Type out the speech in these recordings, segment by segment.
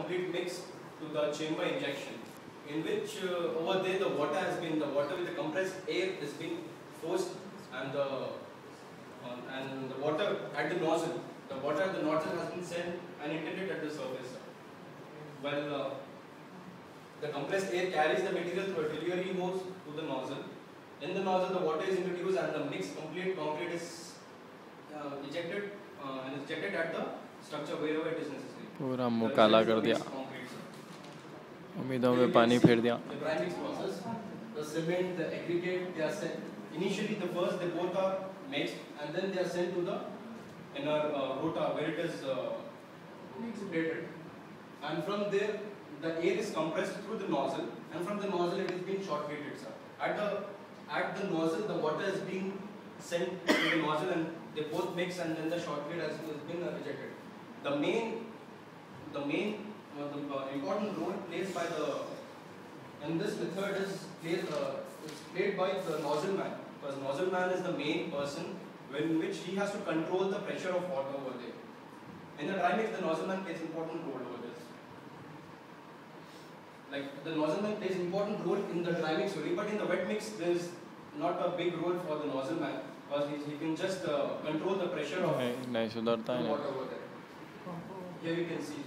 complete mix to the chamber injection, in which over there the water with the compressed air has been forced, and the water at the nozzle has been sent and intended at the surface. Well, the compressed air carries the material through a delivery hose to the nozzle. In the nozzle, the water is introduced and the mixed complete concrete is ejected at the structure wherever it is necessary. पूरा मुँह काला कर दिया, उम्मीदों में पानी फेर दिया. The dry mix process, the cement, the aggregate, they are sent. Initially, they both are mixed, and then they are sent to the inner rota where it is separated. And from there, the air is compressed through the nozzle, and from the nozzle it is being short-weighted, sir. At the nozzle, the water is being sent to the nozzle, and they both mix, and then the short-weight has been ejected. The important role played by in this method is played by the nozzle man, because nozzle man is the main person in which he has to control the pressure of water over there. In the dry mix, the nozzle man plays important role over this. Like the nozzle man plays important role in the dry mix only, but in the wet mix there is not a big role for the nozzle man, because he can just control the pressure of the water over there. Here you can see.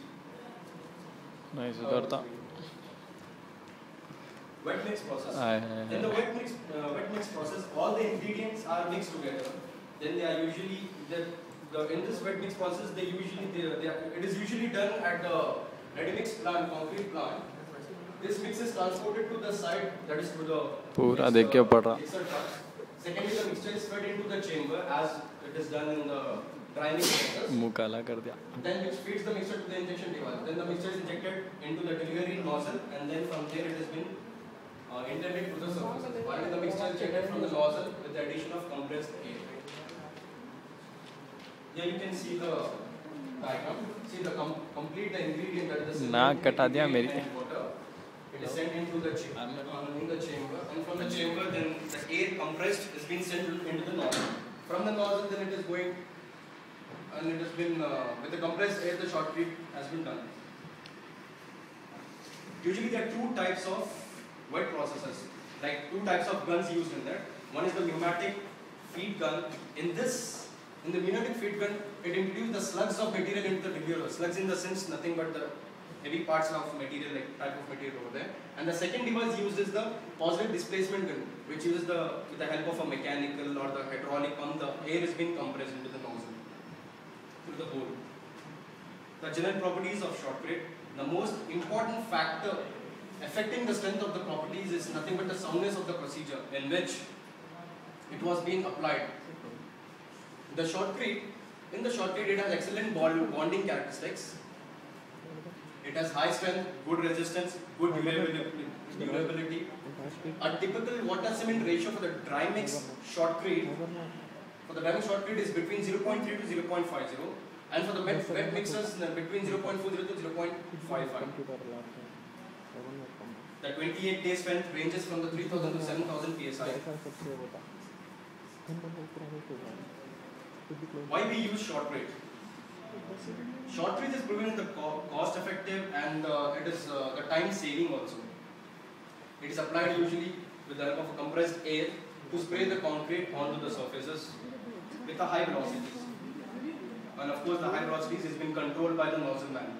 Wet mix process. In the wet mix process, all the ingredients are mixed together. Then they are usually in this wet mix process, it is usually done at the ready mix plant, concrete plant. This mix is transported to the site, that is to the mixer truck. Secondly, the mixture is fed into the chamber as it is done in the dry mix process. Then which feeds the mixture to the injection device. Then the mixture is injected into the delivery nozzle, and then from there it has been intended to the surface. Finally, the mixture is injected from the nozzle with the addition of compressed air. Here you can see the diagram. See the complete ingredient, that is the cement and water. It is sent into the chamber, and from the chamber, then the air compressed is being sent into the nozzle. From the nozzle, then it is going, and it has been with the compressed air, the shotcrete has been done. Usually, there are two types of wet processes, like two types of guns used in that. One is the pneumatic feed gun. In the pneumatic feed gun, it introduces the slugs of material into the delivery. Slugs in the sense nothing but the heavy parts of material, like type of material over there. And the second device used is the positive displacement gun, which uses with the help of a mechanical or the hydraulic pump, the air is being compressed into the nozzle through the hole. The general properties of shotcrete. The most important factor affecting the strength of the properties is nothing but the soundness of the procedure in which it was being applied. In the shotcrete, it has excellent bonding characteristics. It has high strength, good resistance, good durability. A typical water cement ratio for the dry mix shotcrete is between 0.3 to 0.50, and for the wet mixers between 0.40 to 0.55. The 28-day strength ranges from the 3000 to 7000 psi. Why we use shotcrete? Shotcrete is proven the cost effective, and it is the time saving also. It is applied usually with the help of compressed air to spray the concrete onto the surfaces with a high velocities. And of course the high velocities has been controlled by the nozzle man.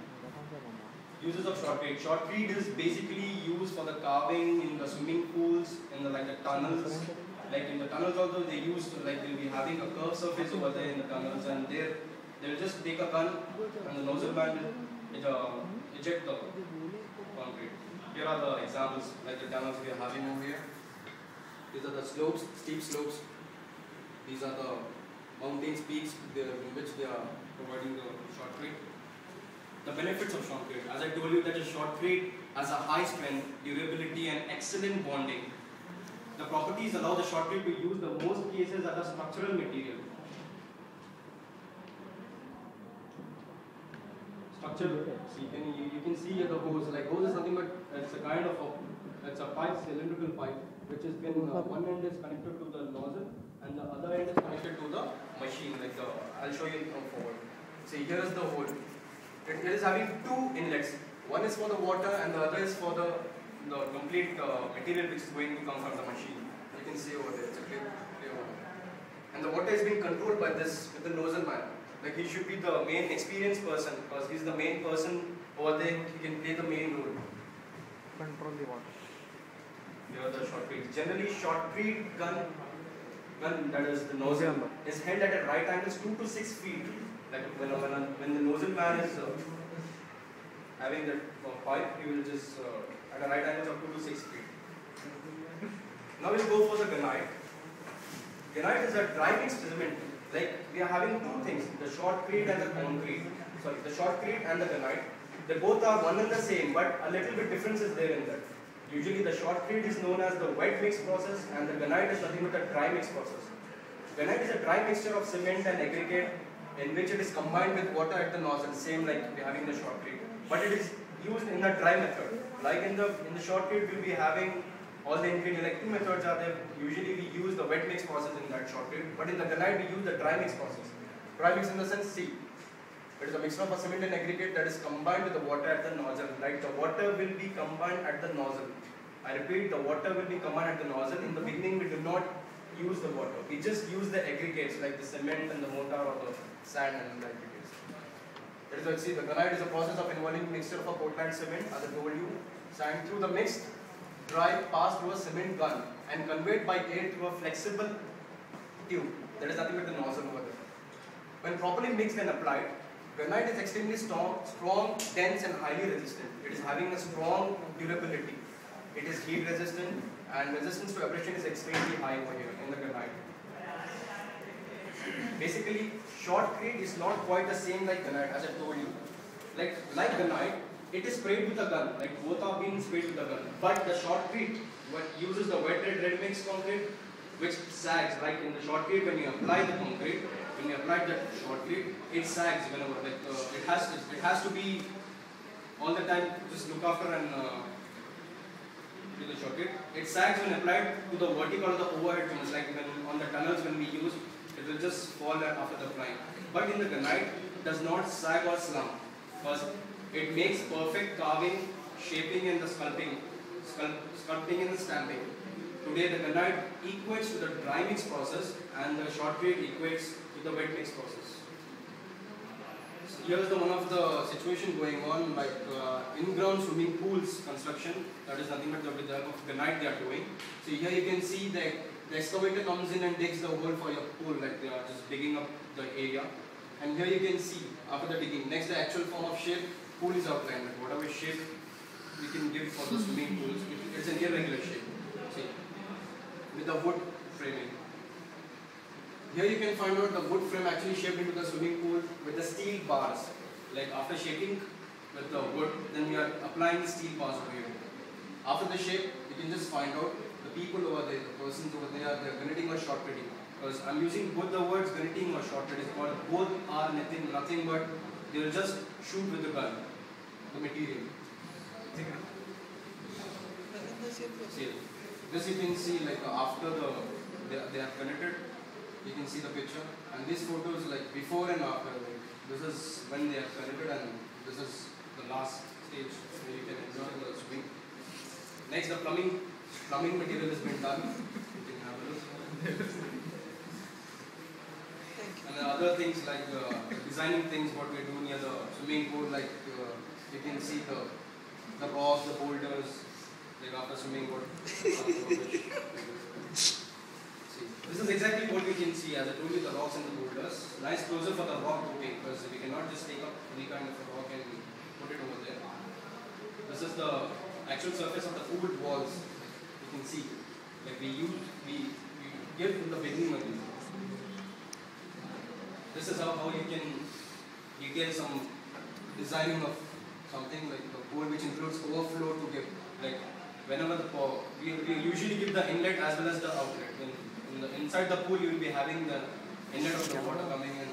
Uses of shotcrete. Shotcrete is basically used for the carving in the swimming pools, in the tunnels. Like in the tunnels also they they'll be having a curved surface over there in the tunnels, and they'll just take a gun and the nozzle man will eject the concrete. Here are the examples, like the tunnels we are having over here. These are the slopes, steep slopes. These are the mountains, peaks in which they are providing the shotcrete. The benefits of shotcrete. As I told you that a shotcrete has a high strength, durability and excellent bonding. The properties allow the shotcrete to use the most cases as a structural material. So you can see here the hose. Like hose is nothing but it's a kind of it's a pipe, cylindrical pipe, which has been one end is connected to the nozzle and the other end is connected to the machine. I'll show you from forward. See, here is the hole. It is having two inlets. One is for the water and the other is for the complete material which is going to come from the machine. You can see over there, it's a clear water. And the water is being controlled by this, with the nozzle man. Like he should be the main experienced person because he's the main person over there, he can play the main role. Control the water. Here are the shotcrete. Generally shotcrete gun that is the nozzle is held at a right angles 2 to 6 feet. Like when the nozzle man is having that pipe, he will just at a right angle of 2 to 6 feet. Now we'll go for the gunite. Gunite is a dry mixed cement. Like we are having two things, the shotcrete and the concrete. Sorry, the shotcrete and the gunite. They both are one and the same, but a little bit difference is there in that. Usually the shotcrete is known as the wet mix process and the gunite is nothing but a dry mix process. Gunite is a dry mixture of cement and aggregate in which it is combined with water at the nozzle, same like we are having the shotcrete. But it is used in the dry method. Like in the shotcrete we'll be having all the ingredients, like two methods are there. Usually we use the wet mix process in that shotcrete, but in the gunite we use the dry mix process. Dry mix in the sense, see, it is a mixture of a cement and aggregate that is combined with the water at the nozzle. Like the water will be combined at the nozzle. I repeat, the water will be combined at the nozzle. In the beginning we do not use the water. We just use the aggregates like the cement and the mortar or the sand and the aggregates. That is why, see, the gunite is a process of involving mixture of a Portland cement, as I told you, sand through the mixed dry passed through a cement gun and conveyed by air through a flexible tube. That is nothing but the nozzle over there. When properly mixed and applied, gunite is extremely strong, dense and highly resistant. It is having a strong durability. It is heat resistant and resistance to abrasion is extremely high over here in the gunite. Basically, shotcrete is not quite the same like gunite, as I told you. Like gunite, it is sprayed with a gun, like both are being sprayed with a gun. But the shotcrete uses the wet red mix concrete, which sags. Like in the shotcrete, when you apply the concrete, when you apply the shotcrete, it sags whenever. Like it has to be all the time. Just look after and do the shotcrete. It sags when applied to the vertical or the overhead tunnels. Like when on the tunnels when we use, it will just fall after the flying. But in the gunite, it does not sag or slump because it makes perfect carving, shaping and the sculpting and the stamping. Today the gunite equates to the dry mix process and the shotcrete equates to the wet mix process. So here's one of the situation going on, like in-ground swimming pools construction. That is nothing but with the help of gunite they are doing. So here you can see that the excavator comes in and digs the hole for your pool, like they are just digging up the area. And here you can see after the digging, next the actual form of shape, pool is outlined. Like whatever shape we can give for the swimming pools, it's an irregular shape. See, with the wood framing. Here you can find out the wood frame actually shaped into the swimming pool with the steel bars. Like after shaping with the wood, then we are applying steel bars over here. After the shape, you can just find out the people over there, the persons over there, they're gunneting or shotcreting. Because I'm using both the words gunneting or shotcreting, but both are nothing but they will just shoot with the gun, the material. See, this you can see like after they have connected, you can see the picture, and this photo is like before and after. Like this is when they have connected, and this is the last stage where you can enjoy the swimming. Next, the plumbing material has been done. You can have a look. And the other things like designing things, what we do near the swimming pool, like you can see the rocks, the boulders, like after swimming pool. This is exactly what we can see, as I told you, the rocks and the boulders. Nice closer for the rock putting, because we cannot just take up any kind of a rock and put it over there. This is the actual surface of the pool walls. You can see, like we give in the beginning of this. This is how you can detail some designing of something like the pool, which includes overflow to give, like whenever the we usually give the inlet as well as the outlet. Inside the pool you will be having the inlet of the water coming in.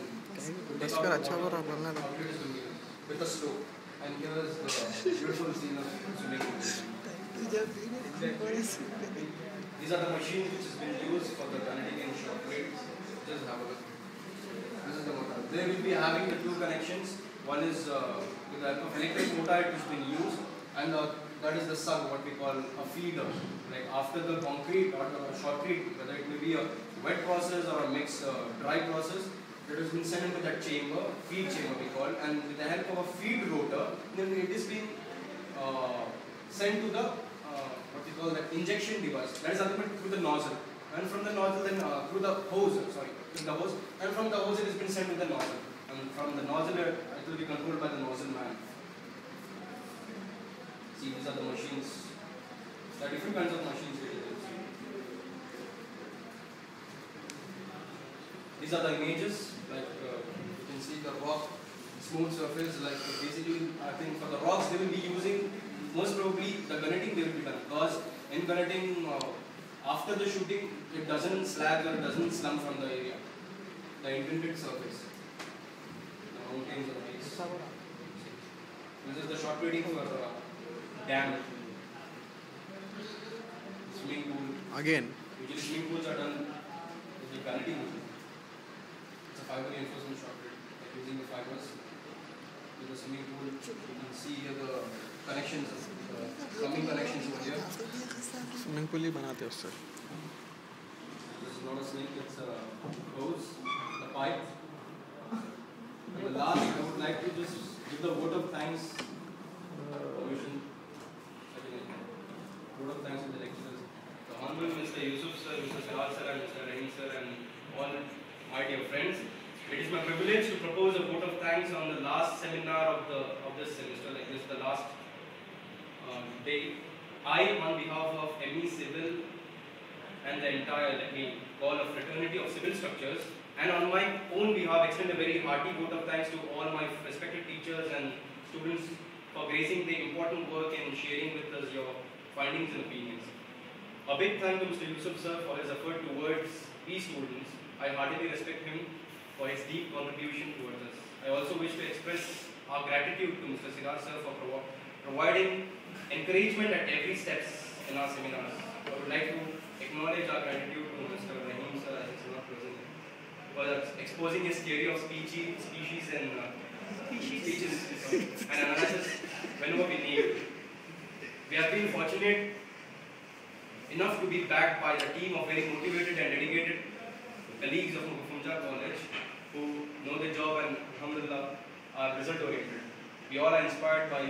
With the slope. And here is the beautiful scene of swimming pool. These are the machines which has been used for the gunneting and shotcrete. Just have a look. This is the motor. They will be having the two connections. One is with the help of electric motor it has been used, and that is the sug, what we call a feeder. Like after the concrete or the shotcrete, whether it may be a wet process or a mixed dry process, it has been sent into that chamber, feed chamber we call, and with the help of a feed rotor, then it is being sent to the what we call the injection device. That is ultimately through the nozzle, and from the nozzle then through the hose. Through the hose, and from the hose it has been sent to the nozzle, and from the nozzle it will be controlled by the nozzle man. See, these are the machines. There are different kinds of machines here. These are the images, like you can see the rock, smooth surface, like basically I think for the rocks they will be using, most probably the gunneting they will be done, because in gunneting after the shooting it doesn't slag or doesn't slump from the area, the intended surface, the mountains or lakes. This is the shot reading for dam, swimming pool. Again. Usually swimming pools are done with the gunneting machine. It's a fiber reinforcement shot grid, like using the fibers. With the swimming pool, you can see here the connections, plumbing connections over here. Swimming pool ही बनाते हैं उससे. This is not a snake, it's a hose, the pipe. And the last, I would like to just give the vote of thanks, permission, vote of thanks to the lecturers. The Honorable Mr. Yusuf sir, Mr. Siral sir and Mr. Rahim sir and all my dear friends. It is my privilege to propose a vote of thanks on the last seminar of this semester, like this is the last day. I, on behalf of ME Civil and the entire, let me call a fraternity of civil structures, and on my own behalf extend a very hearty vote of thanks to all my respected teachers and students for gracing the important work and sharing with us your findings and opinions. A big thank to Mr. Yusuf sir for his effort towards these students. I heartily respect him for his deep contribution towards us. I also wish to express our gratitude to Mr. Siral sir for providing encouragement at every steps in our seminars. I would like to acknowledge our gratitude to Mr. Rahim sir as he is not present for exposing his theory of species and analysis whenever we need. We have been fortunate enough to be backed by a team of very motivated and dedicated colleagues of Mufunja College who know their job and alhamdulillah are result oriented. We all are inspired by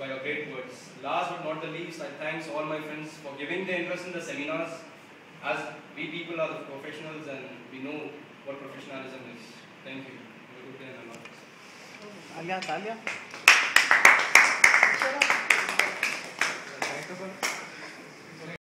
your great words. Last but not the least, I thank all my friends for giving their interest in the seminars, as we people are the professionals and we know what professionalism is. Thank you. Have a good day and Allah. Talia.